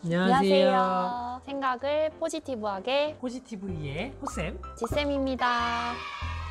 안녕하세요. 생각을 포지티브하게 포지티브이의 호쌤. 지쌤입니다.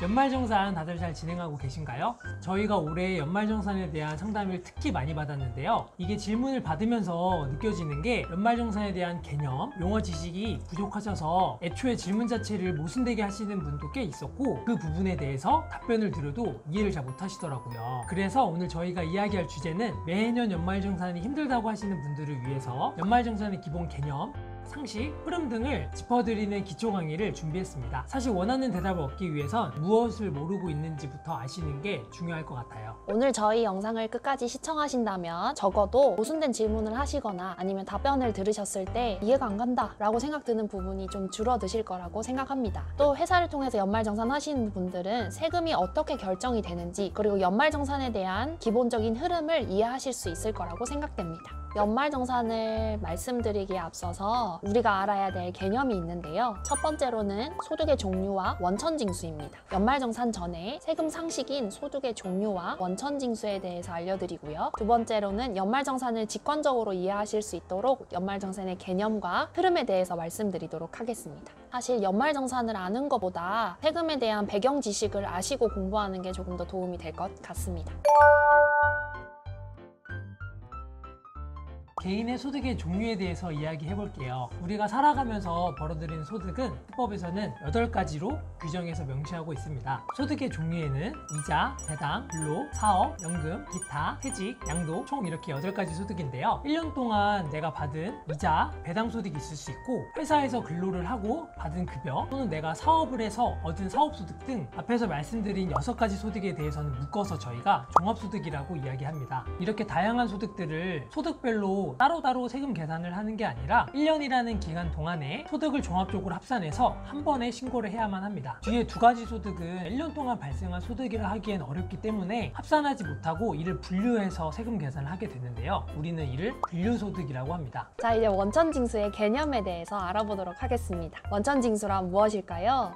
연말정산 다들 잘 진행하고 계신가요? 저희가 올해 연말정산에 대한 상담을 특히 많이 받았는데요. 이게 질문을 받으면서 느껴지는 게 연말정산에 대한 개념, 용어 지식이 부족하셔서 애초에 질문 자체를 모순되게 하시는 분도 꽤 있었고, 그 부분에 대해서 답변을 드려도 이해를 잘 못하시더라고요. 그래서 오늘 저희가 이야기할 주제는 매년 연말정산이 힘들다고 하시는 분들을 위해서 연말정산의 기본 개념, 상식, 흐름 등을 짚어드리는 기초 강의를 준비했습니다. 사실 원하는 대답을 얻기 위해선 무엇을 모르고 있는지부터 아시는 게 중요할 것 같아요. 오늘 저희 영상을 끝까지 시청하신다면 적어도 모순된 질문을 하시거나 아니면 답변을 들으셨을 때 이해가 안 간다 라고 생각드는 부분이 좀 줄어드실 거라고 생각합니다. 또 회사를 통해서 연말정산 하시는 분들은 세금이 어떻게 결정이 되는지, 그리고 연말정산에 대한 기본적인 흐름을 이해하실 수 있을 거라고 생각됩니다. 연말정산을 말씀드리기에 앞서서 우리가 알아야 될 개념이 있는데요. 첫 번째로는 소득의 종류와 원천징수입니다. 연말정산 전에 세금 상식인 소득의 종류와 원천징수에 대해서 알려드리고요. 두 번째로는 연말정산을 직관적으로 이해하실 수 있도록 연말정산의 개념과 흐름에 대해서 말씀드리도록 하겠습니다. 사실 연말정산을 아는 것보다 세금에 대한 배경 지식을 아시고 공부하는 게 조금 더 도움이 될 것 같습니다. 개인의 소득의 종류에 대해서 이야기해 볼게요. 우리가 살아가면서 벌어들이는 소득은 세법에서는 8가지로 규정해서 명시하고 있습니다. 소득의 종류에는 이자, 배당, 근로, 사업, 연금, 기타, 퇴직, 양도 총 이렇게 8가지 소득인데요. 1년 동안 내가 받은 이자, 배당 소득이 있을 수 있고, 회사에서 근로를 하고 받은 급여, 또는 내가 사업을 해서 얻은 사업소득 등 앞에서 말씀드린 6가지 소득에 대해서는 묶어서 저희가 종합소득이라고 이야기합니다. 이렇게 다양한 소득들을 소득별로 따로따로 세금 계산을 하는 게 아니라 1년이라는 기간 동안에 소득을 종합적으로 합산해서 한 번에 신고를 해야만 합니다. 뒤에 2가지 소득은 1년 동안 발생한 소득이라 하기엔 어렵기 때문에 합산하지 못하고 이를 분류해서 세금 계산을 하게 되는데요. 우리는 이를 분류소득이라고 합니다. 자, 이제 원천징수의 개념에 대해서 알아보도록 하겠습니다. 원천징수란 무엇일까요?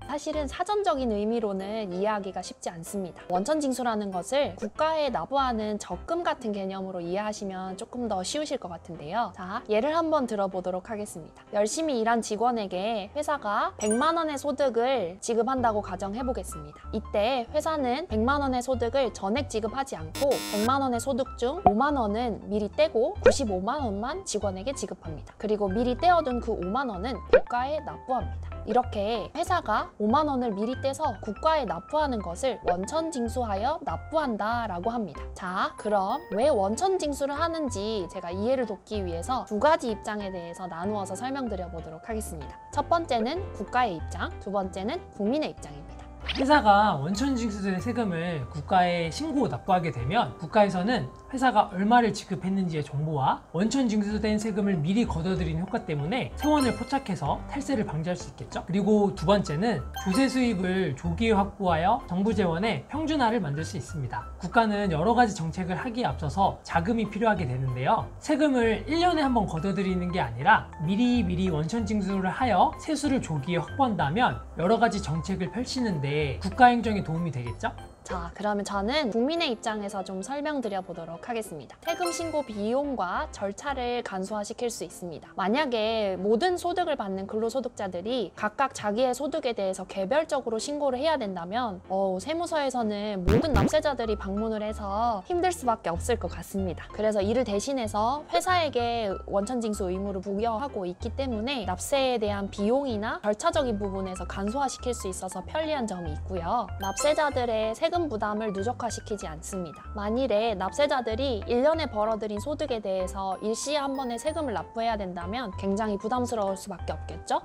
사실은 사전적인 의미로는 이해하기가 쉽지 않습니다. 원천징수라는 것을 국가에 납부하는 적금 같은 개념으로 이해하시면 조금 더 쉬우실 것 같은데요. 자, 예를 한번 들어보도록 하겠습니다. 열심히 일한 직원에게 회사가 100만 원의 소득을 지급한다고 가정해 보겠습니다. 이때 회사는 100만 원의 소득을 전액 지급하지 않고 100만 원의 소득 중 5만 원은 미리 떼고 95만 원만 직원에게 지급합니다. 그리고 미리 떼어둔 그 5만 원은 국가에 납부합니다. 이렇게 회사가 5만 원을 미리 떼서 국가에 납부하는 것을 원천징수하여 납부한다 라고 합니다. 자, 그럼 왜 원천징수를 하는지 제가 이해를 돕기 위해서 2가지 입장에 대해서 나누어서 설명드려 보도록 하겠습니다. 첫 번째는 국가의 입장, 두 번째는 국민의 입장입니다. 회사가 원천징수된 세금을 국가에 신고 납부하게 되면 국가에서는 회사가 얼마를 지급했는지의 정보와 원천징수된 세금을 미리 걷어들이는 효과 때문에 세원을 포착해서 탈세를 방지할 수 있겠죠. 그리고 두 번째는 조세 수입을 조기에 확보하여 정부 재원의 평준화를 만들 수 있습니다. 국가는 여러 가지 정책을 하기에 앞서서 자금이 필요하게 되는데요. 세금을 1년에 한 번 걷어들이는 게 아니라 미리 원천징수를 하여 세수를 조기에 확보한다면 여러 가지 정책을 펼치는데 국가 행정에 도움이 되겠죠? 자, 그러면 저는 국민의 입장에서 좀 설명드려 보도록 하겠습니다. 세금 신고 비용과 절차를 간소화시킬 수 있습니다. 만약에 모든 소득을 받는 근로소득자들이 각각 자기의 소득에 대해서 개별적으로 신고를 해야 된다면 세무서에서는 모든 납세자들이 방문을 해서 힘들 수밖에 없을 것 같습니다. 그래서 이를 대신해서 회사에게 원천징수 의무를 부여하고 있기 때문에 납세에 대한 비용이나 절차적인 부분에서 간소화시킬 수 있어서 편리한 점이 있고요. 납세자들의 세금 부담을 누적화시키지 않습니다. 만일에 납세자들이 1년에 벌어들인 소득에 대해서 일시에 한 번에 세금을 납부해야 된다면 굉장히 부담스러울 수밖에 없겠죠?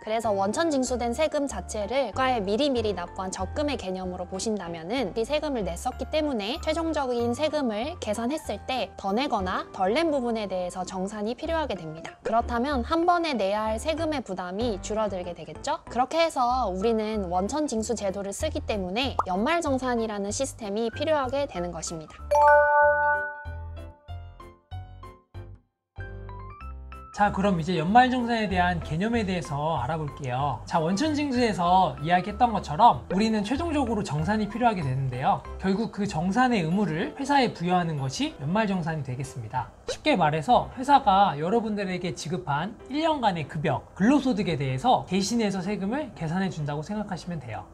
그래서 원천징수된 세금 자체를 국가에 미리미리 납부한 적금의 개념으로 보신다면은 이 세금을 냈었기 때문에 최종적인 세금을 계산했을 때 더 내거나 덜 낸 부분에 대해서 정산이 필요하게 됩니다. 그렇다면 한 번에 내야 할 세금의 부담이 줄어들게 되겠죠? 그렇게 해서 우리는 원천징수 제도를 쓰기 때문에 연말정산이라는 시스템이 필요하게 되는 것입니다. 자, 그럼 이제 연말정산에 대한 개념에 대해서 알아볼게요. 자, 원천징수에서 이야기했던 것처럼 우리는 최종적으로 정산이 필요하게 되는데요. 결국 그 정산의 의무를 회사에 부여하는 것이 연말정산이 되겠습니다. 쉽게 말해서 회사가 여러분들에게 지급한 1년간의 급여, 근로소득에 대해서 대신해서 세금을 계산해 준다고 생각하시면 돼요.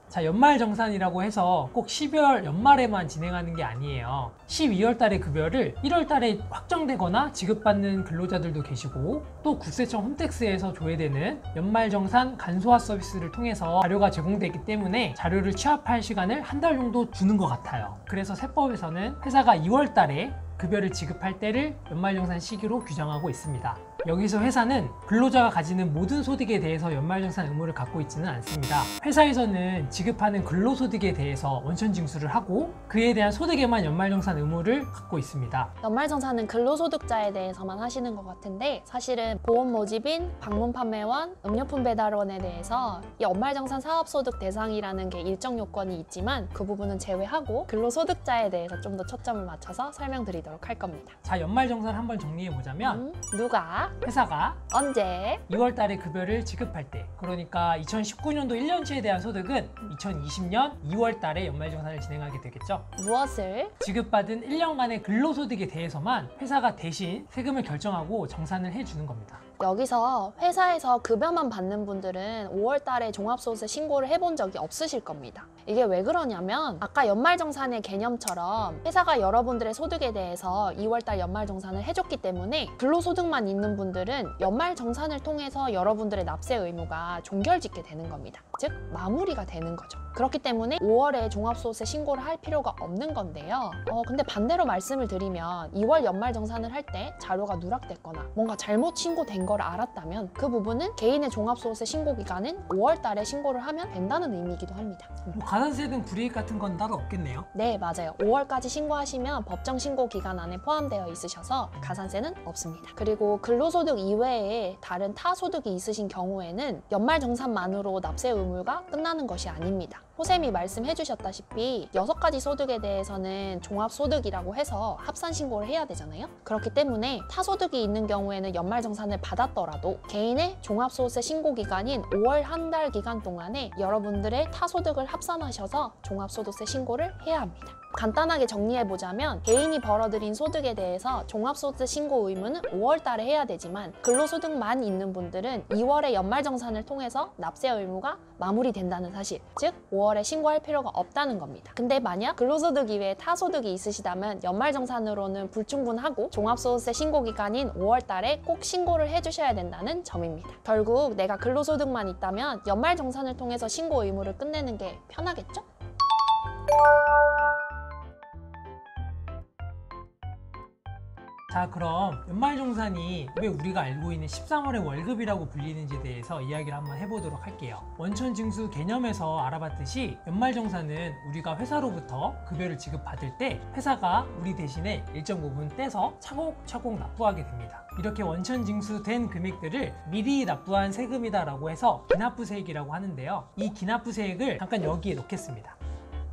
자, 연말정산이라고 해서 꼭 12월 연말에만 진행하는 게 아니에요. 12월 달의 급여를 1월 달에 확정되거나 지급받는 근로자들도 계시고, 또 국세청 홈택스에서 조회되는 연말정산 간소화 서비스를 통해서 자료가 제공되기 때문에 자료를 취합할 시간을 한 달 정도 주는 것 같아요. 그래서 세법에서는 회사가 2월 달에 급여를 지급할 때를 연말정산 시기로 규정하고 있습니다. 여기서 회사는 근로자가 가지는 모든 소득에 대해서 연말정산 의무를 갖고 있지는 않습니다. 회사에서는 지급하는 근로소득에 대해서 원천징수를 하고 그에 대한 소득에만 연말정산 의무를 갖고 있습니다. 연말정산은 근로소득자에 대해서만 하시는 것 같은데, 사실은 보험 모집인, 방문 판매원, 음료품 배달원에 대해서 이 연말정산 사업소득 대상이라는 게 일정 요건이 있지만 그 부분은 제외하고 근로소득자에 대해서 좀 더 초점을 맞춰서 설명드리도록 할 겁니다. 자, 연말정산 한번 정리해보자면 누가, 회사가 언제, 2월 달에 급여를 지급할 때, 그러니까 2019년도 1년치에 대한 소득은 2020년 2월 달에 연말정산을 진행하게 되겠죠. 무엇을, 지급받은 1년간의 근로소득에 대해서만 회사가 대신 세금을 결정하고 정산을 해주는 겁니다. 여기서 회사에서 급여만 받는 분들은 5월 달에 종합소득세 신고를 해본 적이 없으실 겁니다. 이게 왜 그러냐면 아까 연말정산의 개념처럼 회사가 여러분들의 소득에 대해서 2월 달 연말정산을 해줬기 때문에 근로소득만 있는 분들은 연말정산을 통해서 여러분들의 납세 의무가 종결짓게 되는 겁니다. 즉 마무리가 되는 거죠. 그렇기 때문에 5월에 종합소득세 신고를 할 필요가 없는 건데요. 근데 반대로 말씀을 드리면 2월 연말정산을 할 때 자료가 누락됐거나 뭔가 잘못 신고된 걸 알았다면 그 부분은 개인의 종합소득세 신고 기간은 5월 달에 신고를 하면 된다는 의미이기도 합니다. 뭐 가산세 등 불이익 같은 건 따로 없겠네요. 네, 맞아요. 5월까지 신고하시면 법정 신고 기간 안에 포함되어 있으셔서 가산세는 없습니다. 그리고 근로소득 이외에 다른 타소득이 있으신 경우에는 연말정산만으로 납세 의무가 끝나는 것이 아닙니다. 호쌤이 말씀해 주셨다시피 6가지 소득에 대해서는 종합소득이라고 해서 합산 신고를 해야 되잖아요. 그렇기 때문에 타소득이 있는 경우에는 연말정산을 받았더라도 개인의 종합소득세 신고 기간인 5월 한 달 기간 동안에 여러분들의 타소득을 합산하셔서 종합소득세 신고를 해야 합니다. 간단하게 정리해보자면 개인이 벌어들인 소득에 대해서 종합소득세 신고 의무는 5월 달에 해야 되지만 근로소득만 있는 분들은 2월에 연말정산을 통해서 납세 의무가 마무리된다는 사실, 즉 5월에 신고할 필요가 없다는 겁니다. 근데 만약 근로소득 이외에 타소득이 있으시다면 연말정산으로는 불충분하고 종합소득세 신고 기간인 5월 달에 꼭 신고를 해주셔야 된다는 점입니다. 결국 내가 근로소득만 있다면 연말정산을 통해서 신고 의무를 끝내는 게 편하겠죠? 자, 그럼 연말정산이 왜 우리가 알고 있는 13월의 월급이라고 불리는지에 대해서 이야기를 한번 해보도록 할게요. 원천징수 개념에서 알아봤듯이 연말정산은 우리가 회사로부터 급여를 지급받을 때 회사가 우리 대신에 일정 부분 떼서 차곡차곡 납부하게 됩니다. 이렇게 원천징수된 금액들을 미리 납부한 세금이다라고 해서 기납부세액이라고 하는데요. 이 기납부세액을 잠깐 여기에 넣겠습니다.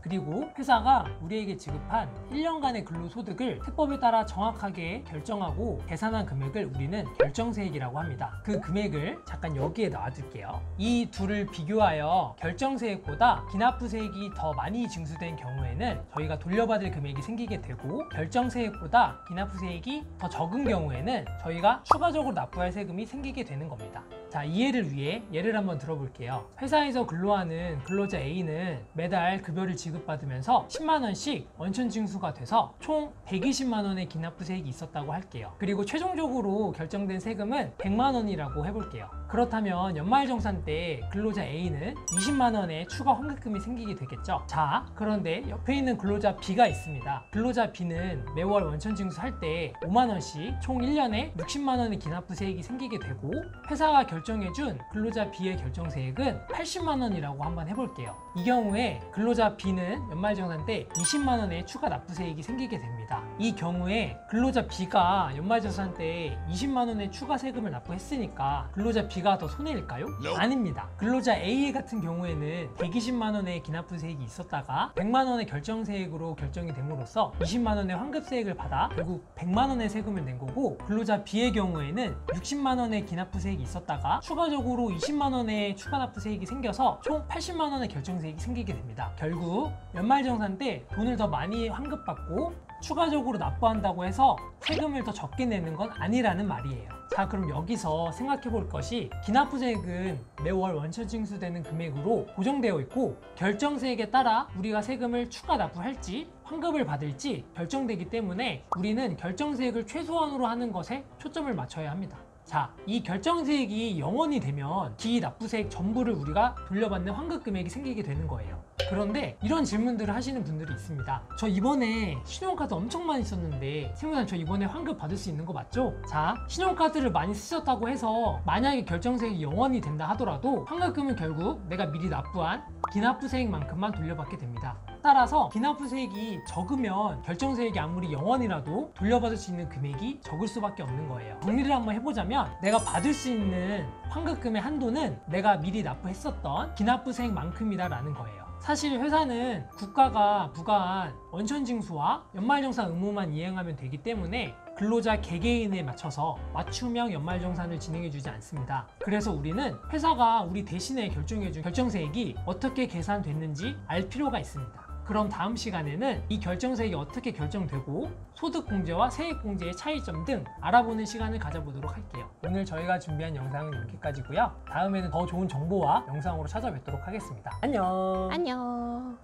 그리고 회사가 우리에게 지급한 1년간의 근로소득을 세법에 따라 정확하게 결정하고 계산한 금액을 우리는 결정세액이라고 합니다. 그 금액을 잠깐 여기에 놔둘게요. 이 둘을 비교하여 결정세액보다 기납부세액이 더 많이 징수된 경우에는 저희가 돌려받을 금액이 생기게 되고, 결정세액보다 기납부세액이 더 적은 경우에는 저희가 추가적으로 납부할 세금이 생기게 되는 겁니다. 자, 이해를 위해 예를 한번 들어볼게요. 회사에서 근로하는 근로자 A는 매달 급여를 지급받으면서 10만원씩 원천징수가 돼서 총 120만원의 기납부세액이 있었다고 할게요. 그리고 최종적으로 결정된 세금은 100만원이라고 해볼게요. 그렇다면 연말정산 때 근로자 A는 20만원의 추가 환급금이 생기게 되겠죠. 자, 그런데 옆에 있는 근로자 B가 있습니다. 근로자 B는 매월 원천징수할 때 5만원씩 총 1년에 60만원의 기납부세액이 생기게 되고, 회사가 결정해준 근로자 B의 결정세액은 80만원이라고 한번 해볼게요. 이 경우에 근로자 B는 연말정산 때 20만원의 추가 납부세액이 생기게 됩니다. 이 경우에 근로자 B가 연말정산 때 20만 원의 추가 세금을 납부했으니까 근로자 B가 더 손해일까요? 아닙니다. 근로자 A 같은 경우에는 120만 원의 기납부세액이 있었다가 100만 원의 결정세액으로 결정이 됨으로써 20만 원의 환급세액을 받아 결국 100만 원의 세금을 낸 거고, 근로자 B의 경우에는 60만 원의 기납부세액이 있었다가 추가적으로 20만 원의 추가납부세액이 생겨서 총 80만 원의 결정세액이 생기게 됩니다. 결국 연말정산 때 돈을 더 많이 환급받고 추가적으로 납부한다고 해서 세금을 더 적게 내는 건 아니라는 말이에요. 자, 그럼 여기서 생각해 볼 것이, 기납부세액은 매월 원천 징수되는 금액으로 고정되어 있고 결정세액에 따라 우리가 세금을 추가 납부할지 환급을 받을지 결정되기 때문에 우리는 결정세액을 최소한으로 하는 것에 초점을 맞춰야 합니다. 자, 이 결정세액이 0원이 되면 기납부세액 전부를 우리가 돌려받는 환급금액이 생기게 되는 거예요. 그런데 이런 질문들을 하시는 분들이 있습니다. 저 이번에 신용카드 엄청 많이 썼는데 세무사님, 저 이번에 환급 받을 수 있는 거 맞죠? 자, 신용카드를 많이 쓰셨다고 해서 만약에 결정세액이 0원이 된다 하더라도 환급금은 결국 내가 미리 납부한 기납부세액만큼만 돌려받게 됩니다. 따라서 기납부세액이 적으면 결정세액이 아무리 0원이라도 돌려받을 수 있는 금액이 적을 수밖에 없는 거예요. 정리를 한번 해보자면, 내가 받을 수 있는 환급금의 한도는 내가 미리 납부했었던 기납부세액만큼이다 라는 거예요. 사실 회사는 국가가 부과한 원천징수와 연말정산 의무만 이행하면 되기 때문에 근로자 개개인에 맞춰서 맞춤형 연말정산을 진행해주지 않습니다. 그래서 우리는 회사가 우리 대신에 결정해준 결정세액이 어떻게 계산됐는지 알 필요가 있습니다. 그럼 다음 시간에는 이 결정세액이 어떻게 결정되고 소득공제와 세액공제의 차이점 등 알아보는 시간을 가져보도록 할게요. 오늘 저희가 준비한 영상은 여기까지고요. 다음에는 더 좋은 정보와 영상으로 찾아뵙도록 하겠습니다. 안녕. 안녕.